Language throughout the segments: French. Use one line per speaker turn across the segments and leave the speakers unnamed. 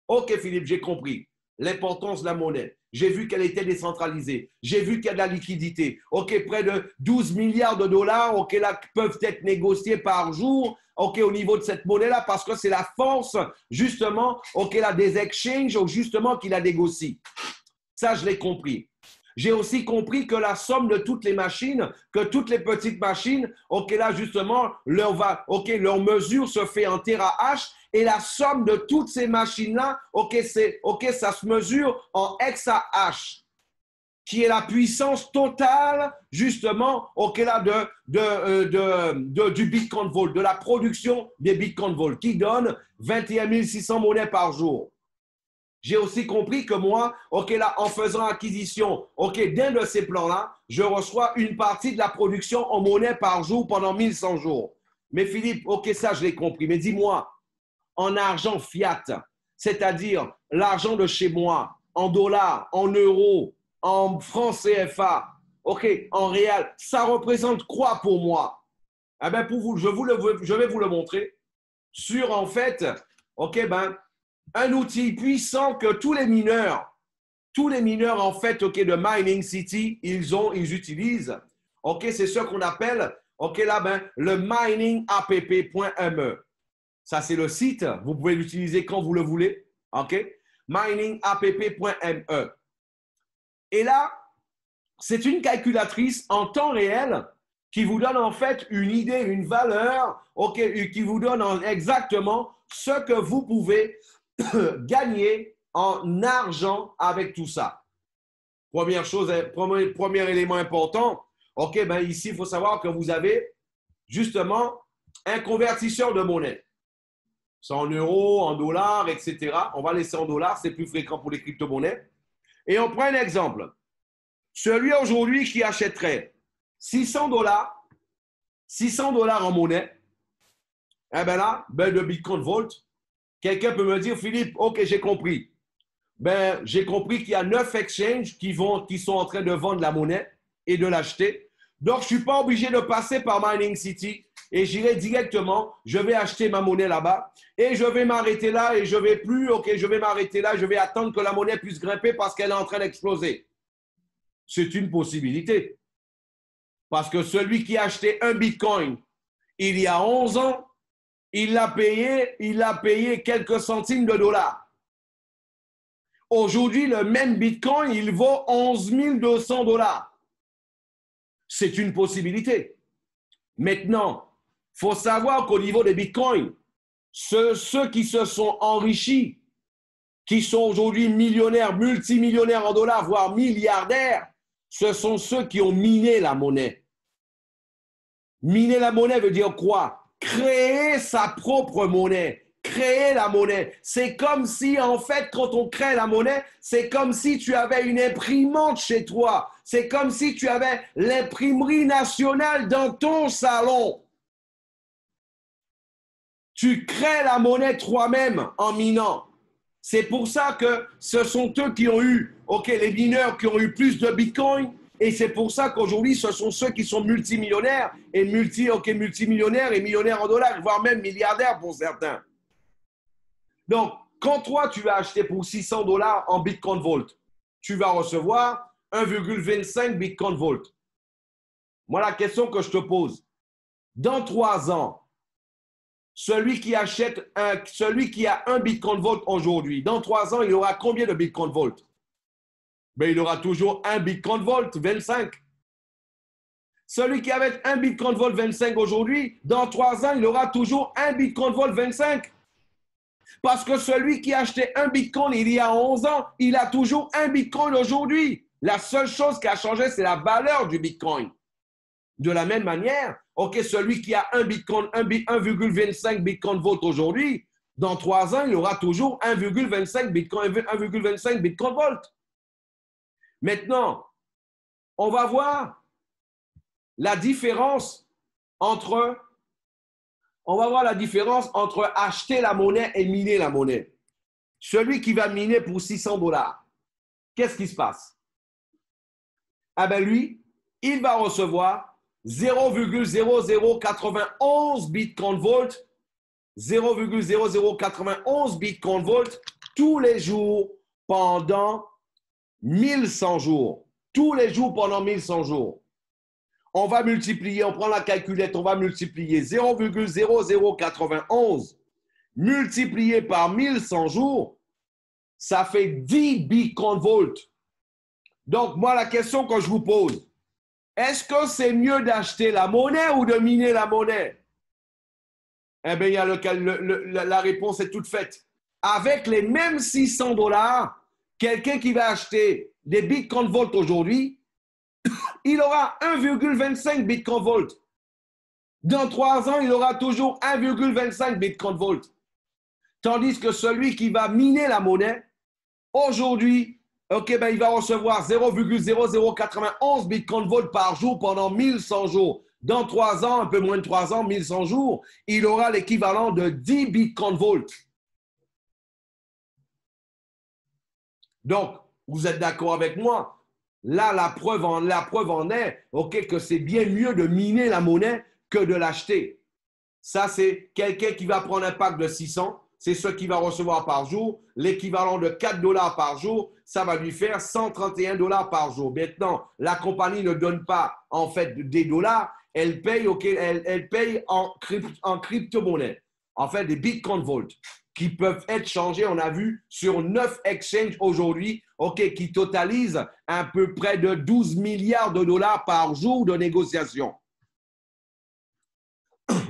Ok, Philippe, j'ai compris l'importance de la monnaie. J'ai vu qu'elle était décentralisée. J'ai vu qu'il y a de la liquidité. Ok, près de 12 milliards de dollars, ok, là, peuvent être négociés par jour, ok, au niveau de cette monnaie-là, parce que c'est la force, justement, ok, là, des exchanges, justement, qui la négocie. Ça, je l'ai compris. J'ai aussi compris que la somme de toutes les machines, que toutes les petites machines, ok, là, justement, leur mesure se fait en terahash et la somme de toutes ces machines-là, ok, ça se mesure en exahash, qui est la puissance totale, justement, ok, là, du Bitcoin Vault, de la production des Bitcoin Vault, qui donne 21 600 monnaies par jour. J'ai aussi compris que moi, ok, là, en faisant acquisition, ok, d'un de ces plans-là, je reçois une partie de la production en monnaie par jour pendant 1100 jours. Mais Philippe, ok, ça, je l'ai compris. Mais dis-moi, en argent fiat, c'est-à-dire l'argent de chez moi, en dollars, en euros, en francs CFA, ok, en réal, ça représente quoi pour moi? Eh bien, pour vous, je vais vous le montrer sur, en fait, ok, ben, un outil puissant que tous les mineurs en fait, ok, de Mining City, ils utilisent. Ok, c'est ce qu'on appelle, ok, là, ben, le miningapp.me. Ça, c'est le site. Vous pouvez l'utiliser quand vous le voulez. Ok, miningapp.me. Et là, c'est une calculatrice en temps réel qui vous donne en fait une idée, une valeur, ok, qui vous donne exactement ce que vous pouvez gagner en argent avec tout ça. Première chose, premier élément important, ok, ben ici, il faut savoir que vous avez justement un convertisseur de monnaie. C'est en euros, en dollars, etc. On va laisser en dollars, c'est plus fréquent pour les crypto-monnaies. Et on prend un exemple. Celui aujourd'hui qui achèterait 600 dollars en monnaie, eh bien là, ben de Bitcoin Vault, quelqu'un peut me dire, Philippe, ok, j'ai compris. Ben, j'ai compris qu'il y a 9 exchanges qui sont en train de vendre la monnaie et de l'acheter. Donc, je ne suis pas obligé de passer par Mining City et j'irai directement, je vais acheter ma monnaie là-bas et je vais m'arrêter là et je vais plus, ok, je vais m'arrêter là, je vais attendre que la monnaie puisse grimper parce qu'elle est en train d'exploser. C'est une possibilité. Parce que celui qui a acheté un Bitcoin il y a 11 ans, il a payé quelques centimes de dollars. Aujourd'hui, le même Bitcoin, il vaut 11 200 dollars. C'est une possibilité. Maintenant, il faut savoir qu'au niveau des Bitcoins, ceux qui se sont enrichis, qui sont aujourd'hui millionnaires, multimillionnaires en dollars, voire milliardaires, ce sont ceux qui ont miné la monnaie. Miner la monnaie veut dire quoi? Créer sa propre monnaie. Créer la monnaie. C'est comme si, en fait, quand on crée la monnaie, c'est comme si tu avais une imprimante chez toi. C'est comme si tu avais l'imprimerie nationale dans ton salon. Tu crées la monnaie toi-même en minant. C'est pour ça que ce sont eux qui ont eu, ok, les mineurs qui ont eu plus de Bitcoin. Et c'est pour ça qu'aujourd'hui, ce sont ceux qui sont multimillionnaires et multimillionnaires et millionnaires en dollars, voire même milliardaires pour certains. Donc, quand toi, tu vas acheter pour 600 dollars en Bitcoin Vault, tu vas recevoir 1,25 Bitcoin Vault. Moi, la question que je te pose, dans 3 ans, celui qui a un Bitcoin Vault aujourd'hui, dans 3 ans, il aura combien de Bitcoin Vault? Ben, il aura toujours un Bitcoin Vault 25. Celui qui avait un Bitcoin Vault 25 aujourd'hui, dans 3 ans, il aura toujours un Bitcoin Vault 25. Parce que celui qui a acheté un Bitcoin il y a 11 ans, il a toujours un Bitcoin aujourd'hui. La seule chose qui a changé, c'est la valeur du Bitcoin. De la même manière, ok, celui qui a un Bitcoin, 1,25 Bitcoin Vault aujourd'hui, dans 3 ans, il aura toujours 1,25 Bitcoin Vault. Maintenant, on va voir la différence entre acheter la monnaie et miner la monnaie. Celui qui va miner pour 600 dollars, qu'est-ce qui se passe? Ah ben lui, il va recevoir 0,0091 Bitcoin Vault, 0,0091 Bitcoin Vault tous les jours pendant 1100 jours. Tous les jours pendant 1100 jours. On va multiplier, on prend la calculette, on va multiplier 0,0091 multiplié par 1100 jours, ça fait 10 bitcoin volts. Donc, moi, la question que je vous pose, est-ce que c'est mieux d'acheter la monnaie ou de miner la monnaie? Eh bien, la réponse est toute faite. Avec les mêmes 600 $, quelqu'un qui va acheter des bitcoin volts aujourd'hui, il aura 1,25 bitcoin volt. Dans 3 ans, il aura toujours 1,25 bitcoin volt. Tandis que celui qui va miner la monnaie, aujourd'hui, il va recevoir 0,0091 bitcoin volt par jour pendant 1100 jours. Dans 3 ans, un peu moins de 3 ans, 1100 jours, il aura l'équivalent de 10 bitcoin volt. Donc, vous êtes d'accord avec moi? Là, la preuve en est que c'est bien mieux de miner la monnaie que de l'acheter. Ça, c'est quelqu'un qui va prendre un pack de 600, c'est ce qu'il va recevoir par jour. L'équivalent de 4 $ par jour, ça va lui faire 131 $ par jour. Maintenant, la compagnie ne donne pas en fait des dollars, elle paye, elle paye en crypto-monnaie, en fait des bitcoin volts, qui peuvent être changés, on a vu, sur 9 exchanges aujourd'hui, qui totalisent à peu près de 12 milliards de dollars par jour de négociation.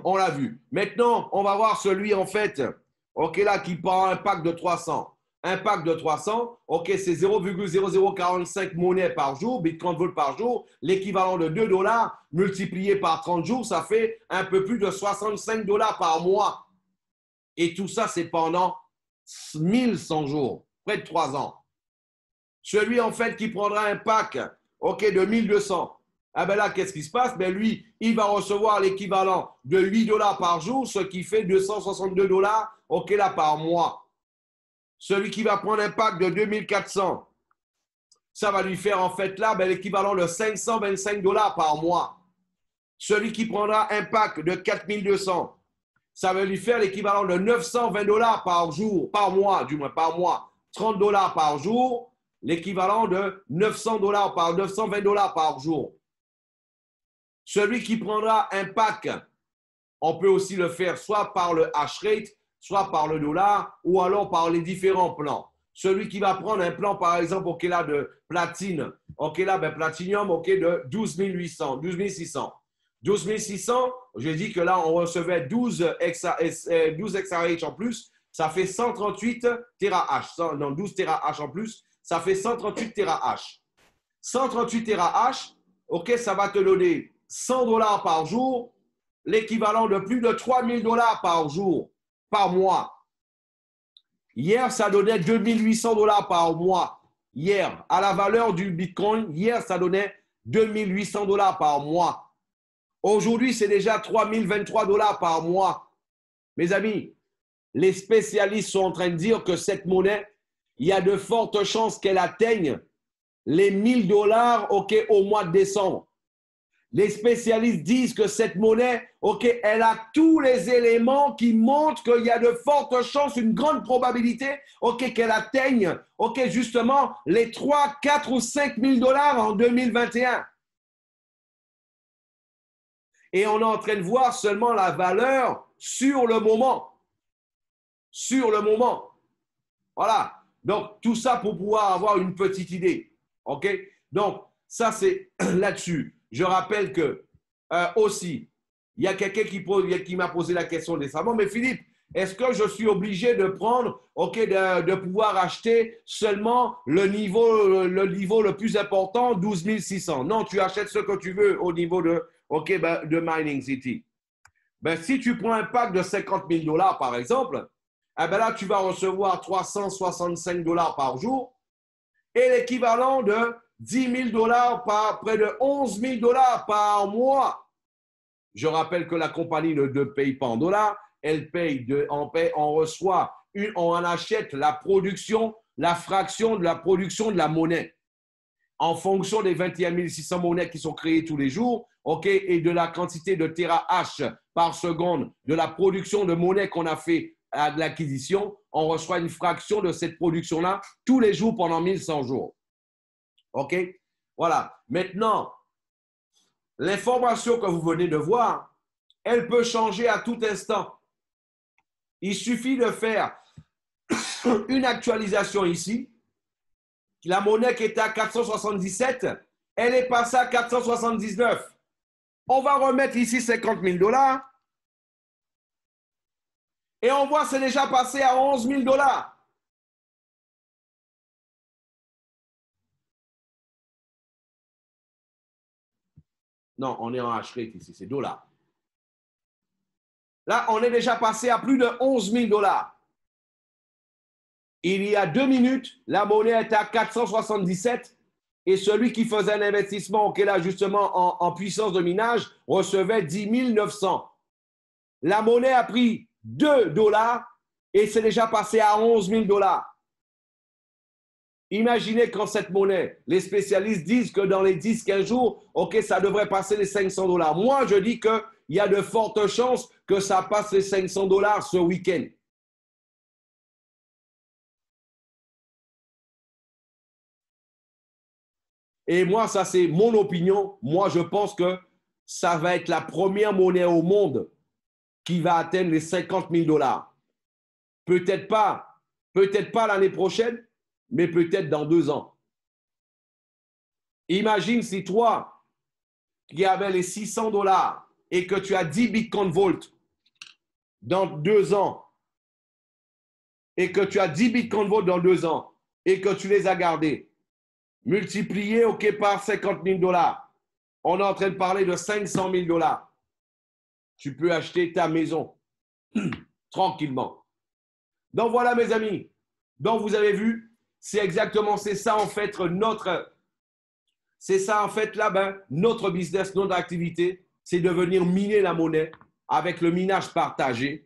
On l'a vu. Maintenant, on va voir celui, en fait, là, qui prend un pack de 300. Un pack de 300, c'est 0,0045 monnaies par jour, bitcoin volt par jour, l'équivalent de 2 $ multiplié par 30 jours, ça fait un peu plus de 65 $ par mois. Et tout ça, c'est pendant 1100 jours, près de 3 ans. Celui, en fait, qui prendra un pack de 1200, ah ben là, qu'est-ce qui se passe? Ben lui, il va recevoir l'équivalent de 8 $ par jour, ce qui fait 262 $, là, par mois. Celui qui va prendre un pack de 2400, ça va lui faire, en fait, là, l'équivalent de 525 $ par mois. Celui qui prendra un pack de 4200, ça va lui faire l'équivalent de 920 $ par jour, par mois, 30 $ par jour, l'équivalent de 900 $ par 920 $ par jour. Celui qui prendra un pack, on peut aussi le faire soit par le hash rate, soit par le dollar, ou alors par les différents plans. Celui qui va prendre un plan, par exemple, là, de platine, platinium, de 12 800, 12 600. 12 600, j'ai dit que là, on recevait 12 exahash en plus, ça fait 138 terahash. Non, 12 terahash en plus, ça fait 138 terahash. 138 terahash, ça va te donner 100 $ par jour, l'équivalent de plus de 3000 $ par jour, par mois. Hier, ça donnait 2800 $ par mois. Hier, à la valeur du Bitcoin, hier, ça donnait 2800 $ par mois. Aujourd'hui, c'est déjà 3023 $ par mois. Mes amis, les spécialistes sont en train de dire que cette monnaie, il y a de fortes chances qu'elle atteigne les 1000 $ au mois de décembre. Les spécialistes disent que cette monnaie, elle a tous les éléments qui montrent qu'il y a de fortes chances, une grande probabilité, qu'elle atteigne, justement, les 3, 4 ou 5 000 $ en 2021. Et on est en train de voir seulement la valeur sur le moment. Sur le moment. Voilà. Donc, tout ça pour pouvoir avoir une petite idée. Donc, ça, c'est là-dessus. Je rappelle que aussi, il y a quelqu'un qui m'a posé la question récemment, mais Philippe, est-ce que je suis obligé de prendre, de pouvoir acheter seulement le niveau le plus important, 12 600? Non, tu achètes ce que tu veux au niveau de Mining City. Si tu prends un pack de 50 000 $ par exemple, là, tu vas recevoir 365 $ par jour et l'équivalent de 10 000 $ par près de 11 000 $ par mois. Je rappelle que la compagnie ne paye pas en dollars, elle paye, on reçoit, on en achète la production, la fraction de la production de la monnaie. En fonction des 21 600 monnaies qui sont créées tous les jours, et de la quantité de terahash par seconde, de la production de monnaie qu'on a fait à l'acquisition, on reçoit une fraction de cette production-là tous les jours pendant 1100 jours. OK? Voilà. Maintenant, l'information que vous venez de voir, elle peut changer à tout instant. Il suffit de faire une actualisation ici. La monnaie qui était à 477, elle est passée à 479. On va remettre ici 50 000 $. Et on voit que c'est déjà passé à 11 000 $. Non, on est en H-rate ici, c'est dollars. Là, on est déjà passé à plus de 11 000 $. Il y a 2 minutes, la monnaie était à 477 et celui qui faisait un investissement, qui est là justement en puissance de minage, recevait 10 900. La monnaie a pris 2 $ et c'est déjà passé à 11 000 $. Imaginez quand cette monnaie, les spécialistes disent que dans les 10-15 jours, OK, ça devrait passer les 500 $. Moi, je dis qu'il y a de fortes chances que ça passe les 500 $ ce week-end. Et moi, ça c'est mon opinion. Moi, je pense que ça va être la première monnaie au monde qui va atteindre les 50 000 $. Peut-être pas l'année prochaine, mais peut-être dans 2 ans. Imagine si toi, qui avais les 600 $ et que tu as 10 Bitcoin Volt dans 2 ans, et que tu as 10 Bitcoin Volt dans 2 ans, et que tu les as gardés, multiplié par 50 000 $. On est en train de parler de 500 000 $. Tu peux acheter ta maison tranquillement. Donc voilà mes amis. Donc vous avez vu, c'est ça en fait notre business, notre activité, c'est de venir miner la monnaie avec le minage partagé,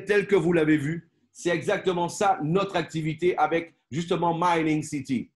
tel que vous l'avez vu. C'est exactement ça notre activité avec justement Mining City.